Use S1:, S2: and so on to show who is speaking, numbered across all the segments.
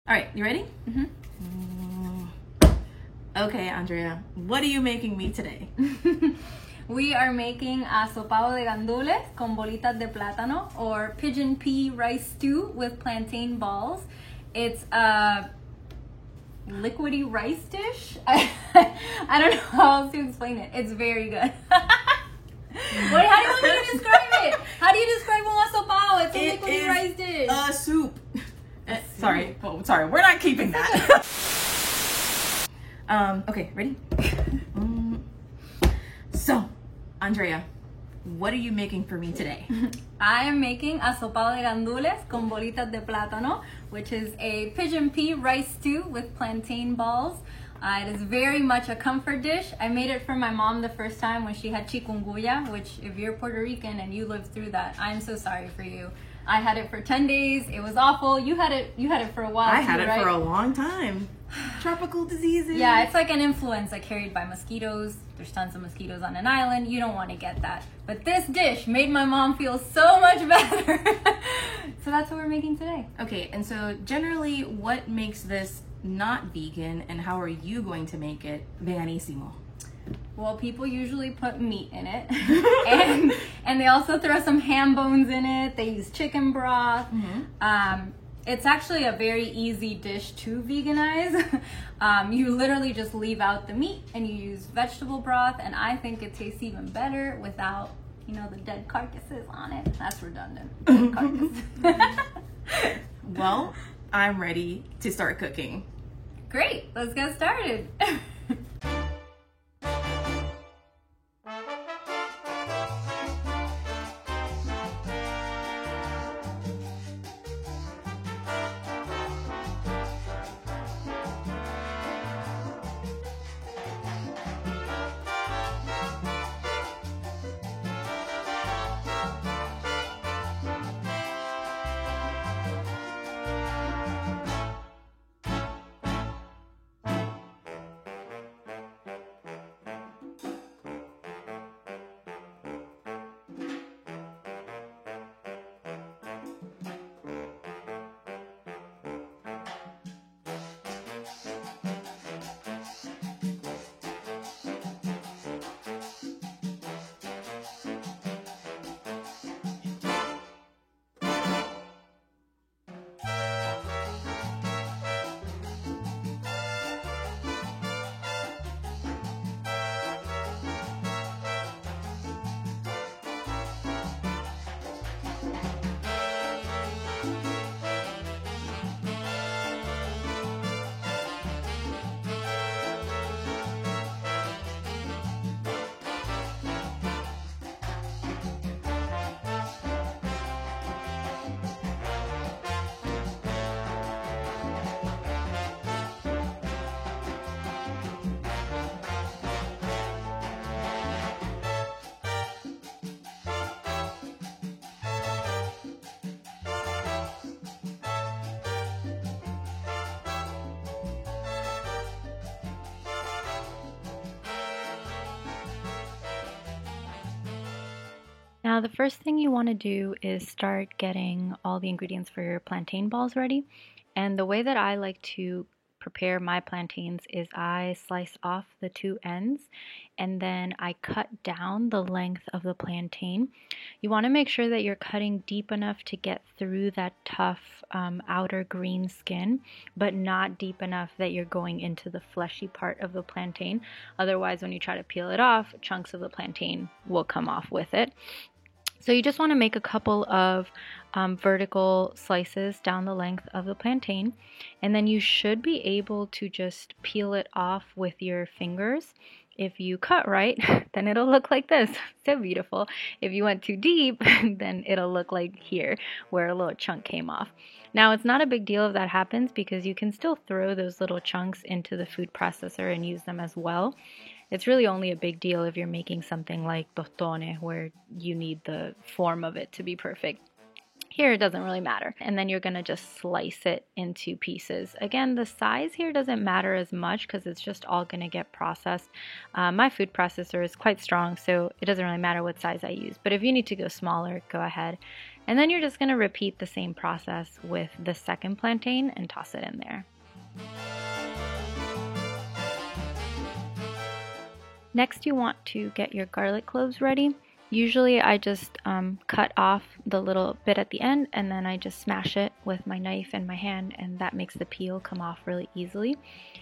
S1: All right, you ready? Okay, Andrea, what are you making me today?
S2: We are making asopado de gandules con bolitas de plátano, or pigeon pea rice stew with plantain balls. It's a liquidy rice dish. I don't know how else to explain it. It's very good. Wait, how do you want me to describe it? How do you describe un asopado? It's a liquidy rice dish.
S1: A soup. Sorry, we're not keeping that. Okay, ready? So, Andrea, what are you making for me today?
S2: I am making asopado de gandules con bolitas de plátano, which is a pigeon pea rice stew with plantain balls. It is very much a comfort dish. I made it for my mom the first time when she had chikungunya, which if you're Puerto Rican and you lived through that, I'm so sorry for you. I had it for 10 days. It was awful. You had it for a while.
S1: I had it for a long time. Tropical diseases.
S2: Yeah, it's like an influenza carried by mosquitoes. There's tons of mosquitoes on an island. You don't want to get that. But this dish made my mom feel so much better. So that's what we're making today.
S1: Okay, and so generally, what makes this not vegan, and how are you going to make it veganísimo?
S2: Well, people usually put meat in it, and they also throw some ham bones in it. They use chicken broth. It's actually a very easy dish to veganize. You literally just leave out the meat and you use vegetable broth, and I think it tastes even better without, the dead carcasses on it. That's redundant. Dead carcass.
S1: Well, I'm ready to start cooking.
S2: Great, let's get started.
S3: Now, the first thing you want to do is start getting all the ingredients for your plantain balls ready. And the way that I like to prepare my plantains is I slice off the two ends and then I cut down the length of the plantain. You want to make sure that you're cutting deep enough to get through that tough outer green skin, but not deep enough that you're going into the fleshy part of the plantain. Otherwise, when you try to peel it off, chunks of the plantain will come off with it. So you just want to make a couple of vertical slices down the length of the plantain, and then you should be able to just peel it off with your fingers. If you cut right, then it'll look like this. So beautiful. If you went too deep, then it'll look like here, where a little chunk came off. Now, it's not a big deal if that happens because you can still throw those little chunks into the food processor and use them as well. It's really only a big deal if you're making something like tostone, where you need the form of it to be perfect. Here it doesn't really matter. And then you're going to just slice it into pieces. Again, the size here doesn't matter as much because it's just all going to get processed. My food processor is quite strong, so it doesn't really matter what size I use. But if you need to go smaller, go ahead. And then you're just going to repeat the same process with the second plantain and toss it in there. Next, you want to get your garlic cloves ready. Usually I just cut off the little bit at the end and then I just smash it with my knife and my hand, and that makes the peel come off really easily.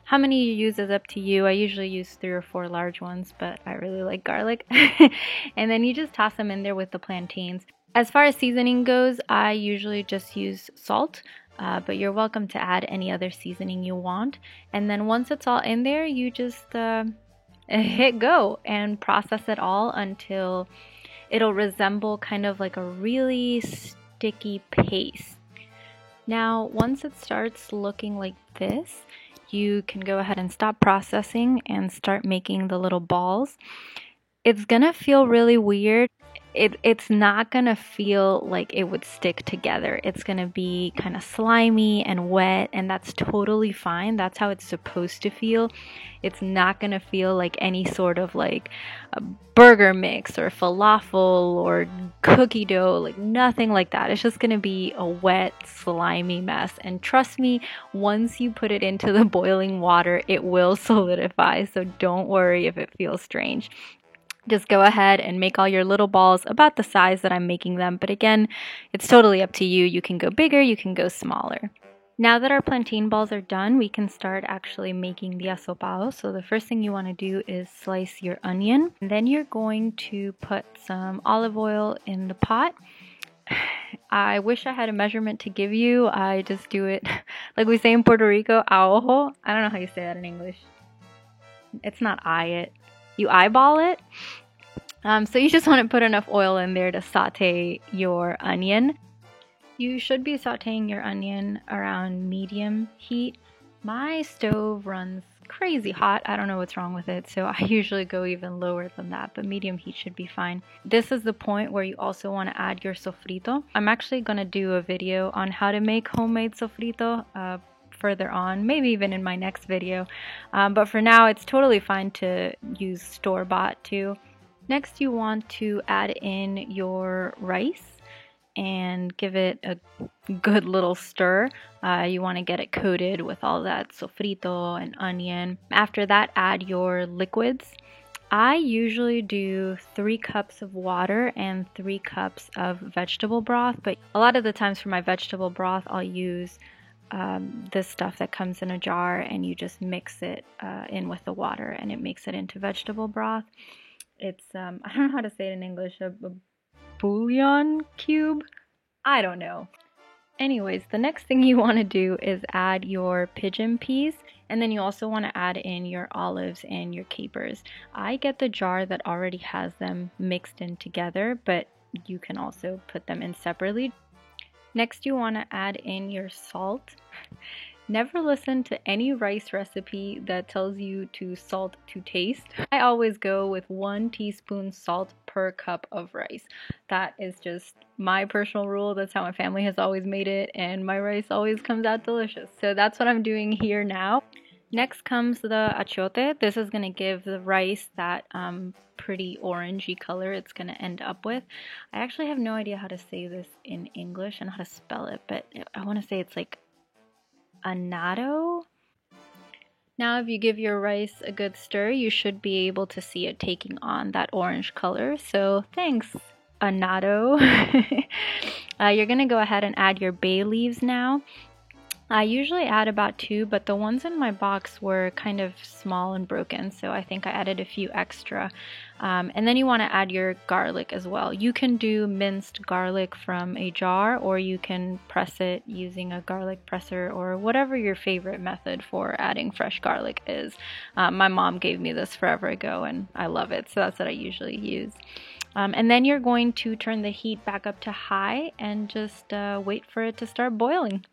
S3: How many you use is up to you. I usually use 3 or 4 large ones, but I really like garlic. And then you just toss them in there with the plantains. As far as seasoning goes, I usually just use salt, but you're welcome to add any other seasoning you want. And then once it's all in there, you just hit go and process it all until it'll resemble kind of like a really sticky paste. Now, once it starts looking like this, you can go ahead and stop processing and start making the little balls. It's gonna feel really weird. It's not gonna feel like it would stick together. It's gonna be kind of slimy and wet, and that's totally fine. That's how it's supposed to feel. It's not gonna feel like any sort of like a burger mix or falafel or cookie dough, like nothing like that. It's just gonna be a wet, slimy mess. And trust me, once you put it into the boiling water, it will solidify. So don't worry if it feels strange. Just go ahead and make all your little balls about the size that I'm making them. But again, it's totally up to you. You can go bigger, you can go smaller. Now that our plantain balls are done, we can start actually making the asopado. So the first thing you want to do is slice your onion. And then you're going to put some olive oil in the pot. I wish I had a measurement to give you. I just do it like we say in Puerto Rico, a ojo. I don't know how you say that in English. It's not it. You eyeball it. So you just want to put enough oil in there to saute your onion. You should be sauteing your onion around medium heat. My stove runs crazy hot. I don't know what's wrong with it, so I usually go even lower than that, but medium heat should be fine. This is the point where you also want to add your sofrito. I'm actually going to do a video on how to make homemade sofrito further on, maybe even in my next video, but for now it's totally fine to use store-bought too. Next, you want to add in your rice and give it a good little stir. You want to get it coated with all that sofrito and onion. After that, add your liquids. I usually do 3 cups of water and 3 cups of vegetable broth, but a lot of the times for my vegetable broth I'll use this stuff that comes in a jar, and you just mix it in with the water and it makes it into vegetable broth. It's I don't know how to say it in English, a bouillon cube? I don't know. Anyways, the next thing you want to do is add your pigeon peas, and then you also want to add in your olives and your capers. I get the jar that already has them mixed in together, but you can also put them in separately. Next, you want to add in your salt. Never listen to any rice recipe that tells you to salt to taste. I always go with 1 teaspoon salt per cup of rice. That is just my personal rule. That's how my family has always made it, and my rice always comes out delicious. So that's what I'm doing here now. Next comes the achiote. This is going to give the rice that pretty orangey color it's going to end up with. I actually have no idea how to say this in English and how to spell it, but I want to say it's like annatto. Now if you give your rice a good stir, you should be able to see it taking on that orange color. So thanks, annatto. You're going to go ahead and add your bay leaves now. I usually add about 2, but the ones in my box were kind of small and broken, so I think I added a few extra. And then you want to add your garlic as well. You can do minced garlic from a jar, or you can press it using a garlic presser, or whatever your favorite method for adding fresh garlic is. My mom gave me this forever ago and I love it, so that's what I usually use. And then you're going to turn the heat back up to high and just wait for it to start boiling.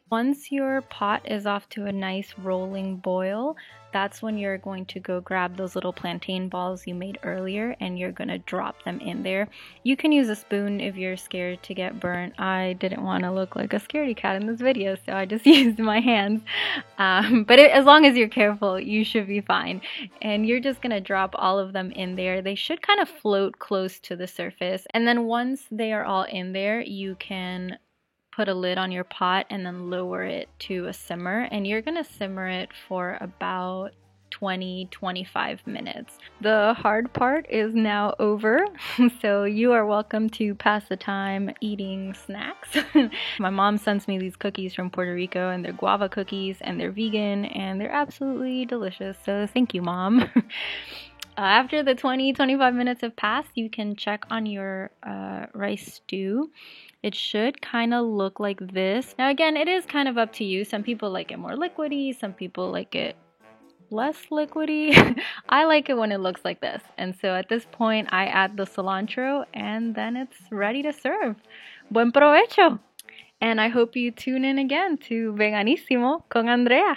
S3: Once your pot is off to a nice rolling boil, that's when you're going to go grab those little plantain balls you made earlier and you're going to drop them in there. You can use a spoon if you're scared to get burnt. I didn't want to look like a scaredy cat in this video, so I just used my hands. But as long as you're careful, you should be fine. And you're just going to drop all of them in there. They should kind of float close to the surface. And then once they are all in there, you can put a lid on your pot and then lower it to a simmer, and you're gonna simmer it for about 20-25 minutes. The hard part is now over, so you are welcome to pass the time eating snacks. My mom sends me these cookies from Puerto Rico, and they're guava cookies, and they're vegan, and they're absolutely delicious, so thank you, Mom. After the 20-25 minutes have passed, you can check on your rice stew. It should kind of look like this. Now again, it is kind of up to you. Some people like it more liquidy, some people like it less liquidy. I like it when it looks like this. And so at this point, I add the cilantro and then it's ready to serve. Buen provecho! And I hope you tune in again to Veganísimo con Andrea.